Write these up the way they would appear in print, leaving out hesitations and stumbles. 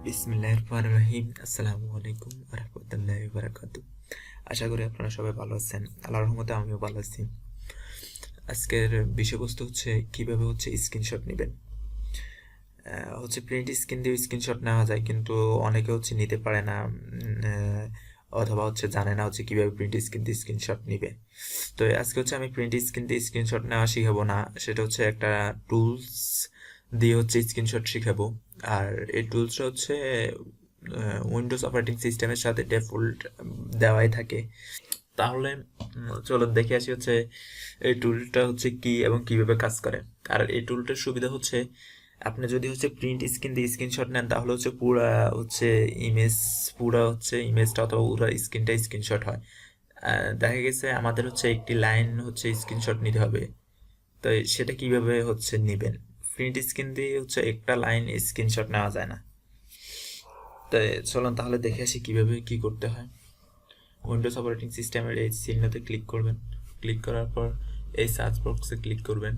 বিসমিল্লাহিররহমানিররহিম। আসসালামু আলাইকুম ওয়া রাহমাতুল্লাহি ওয়া বারাকাতুহু। আশা করি আপনারা সবাই ভালো আছেন। আল্লাহর রহমতে আমিও ভালো আছি। আজকের বিষয়বস্তু হচ্ছে কিভাবে স্ক্রিনশট নেবেন। প্রিন্ট স্ক্রিন দিয়ে স্ক্রিনশট নেওয়া যায়, কিন্তু অনেকে নিতে পারে না, অথবা জানে না কিভাবে প্রিন্ট স্ক্রিন দিয়ে স্ক্রিনশট নিবে। তো আজকে আমি প্রিন্ট স্ক্রিন দিয়ে স্ক্রিনশট নেওয়া শিখাবো না, সেটা একটা টুলস দিয়ে স্ক্রিনশট শিখাবো। আর এই টুলসটা উইন্ডোজ অপারেটিং সিস্টেমের সাথে ডিফল্ট দেওয়াই থাকে। তাহলে চলো দেখে আসি এই টুলটা কি এবং কিভাবে কাজ করে। আর এই টুলটার সুবিধা আপনি যদি প্রিন্ট স্ক্রিন দিয়ে স্ক্রিনশট নেন, তাহলে পুরা ইমেজ পুরা ইমেজটা অথবা পুরা স্ক্রিনটা স্ক্রিনশট হয়। দেখা গেছে আমাদের একটি লাইন স্ক্রিনশট নিতে হবে, তো সেটা কিভাবে নেবেন। প্রিন্ট স্ক্রিন দিয়ে একটা লাইন স্ক্রিনশট নেওয়া যায় না। তাই চলুন তাহলে দেখে আসি কিভাবে কি করতে হয়। উইন্ডোজ অপারেটিং সিস্টেমের এই চিহ্নতে ক্লিক করবেন। ক্লিক করার পর এই সার্চ বক্সে ক্লিক করবেন।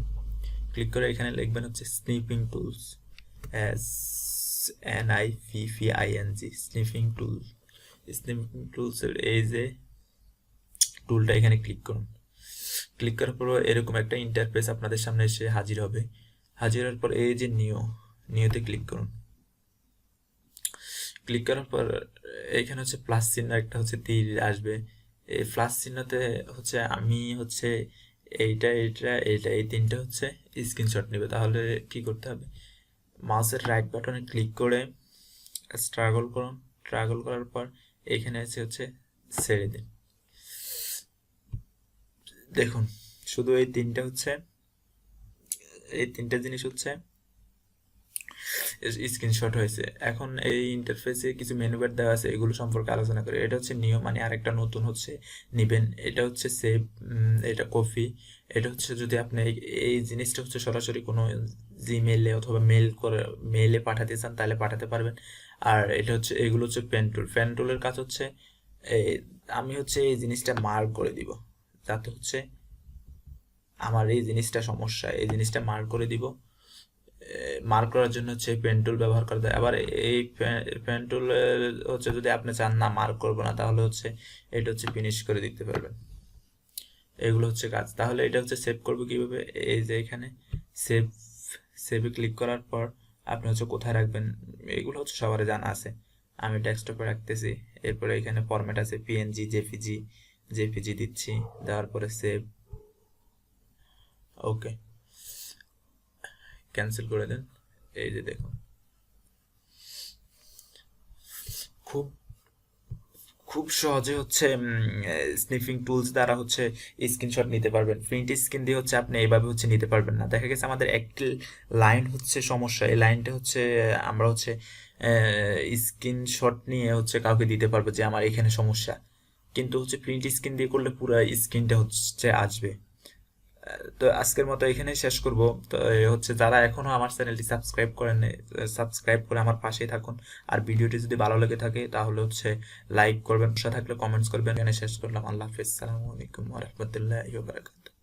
ক্লিক করে এখানে লিখবেন snipping tools, SNIFFING, snipping tool. Snipping টুলসের এই যে টুলটা এখানে ক্লিক করুন। ক্লিক করার পর এরকম একটা ইন্টারফেস আপনাদের সামনে এসে হাজির হবে। হাজির হওয়ার পর এই যে নিউতে ক্লিক করুন। ক্লিক করার পর এখানে প্লাস চিহ্ন একটা তীর আসবে। এই প্লাস চিহ্নতে আমি এইটা এইটা এইটা এই তিনটা স্ক্রিনশট নেবে। তাহলে কি করতে হবে, মাউসের রাইট বাটনে ক্লিক করে স্ট্রাগল করুন। স্ট্রাগল করার পর এখানে ছেড়ে দিন। দেখুন শুধু এই তিনটা জিনিস স্ক্রিনশট হয়েছে। এখন এই ইন্টারফেসে কিছু মেনু বার দেওয়া আছে, এগুলো সম্পর্কে আলোচনা করি। এটা নিয়ম, মানে আরেকটা নতুন নিবেন। এটা সেভ, এটা কপি। এটা যদি আপনি এই জিনিসটা সরাসরি কোনো জিমেইলে অথবা মেইলে পাঠাতে চান, তাহলে পাঠাতে পারবেন। আর এটা এগুলো পেন টুল। পেন টুলের কাজ আমি এই জিনিসটা মার্ক করে দিব, যাতে আমার এই জিনিসটা সমস্যা, এই জিনিসটা মার্ক করে দিব। মার্ক করার জন্য পেন টুল ব্যবহার করা যায়। আবার এই পেন টুল যদি আপনি চান না মার্ক করবো না, তাহলে এটা ফিনিশ করে দিতে পারবেন। এগুলো কাজ। তাহলে এটা সেভ করবো কিভাবে, এই যে এখানে সেভে ক্লিক করার পর আপনি কোথায় রাখবেন, এগুলো সবার জানা আছে। আমি ডেস্কটপে রাখতেছি। এরপরে এখানে ফরম্যাট আছে PNG, জেপিজি দিচ্ছি, দেওয়ার পরে সেভ। ওকে, ক্যান্সেল করে দেন। এই যে দেখুন, খুব সহজে স্নিফিং টুলস দ্বারা স্ক্রিনশট নিতে পারবেন। প্রিন্ট স্ক্রিন দিয়ে আপনি এইভাবে নিতে পারবেন না। দেখা গেছে আমাদের একটি লাইন সমস্যা, এই লাইনটা আমরা স্ক্রিনশট নিয়ে কাউকে দিতে পারবো যে আমার এখানে সমস্যা, কিন্তু প্রিন্ট স্ক্রিন দিয়ে করলে পুরো স্ক্রিনটা আসবে। তো আজকের মতো এখানে শেষ করব। তো যারা এখনো আমার চ্যানেলটি সাবস্ক্রাইব করেন, সাবস্ক্রাইব করে আমার পাশেই থাকুন। আর ভিডিওটি যদি ভালো লেগে থাকে তাহলে লাইক করবেন, থাকলে কমেন্টস করবেন। এখানে শেষ করলাম। আল্লাহ হাফেজ। আসসালামু আলাইকুম ওয়া রাহমাতুল্লাহি ওয়া বারাকাতুহু।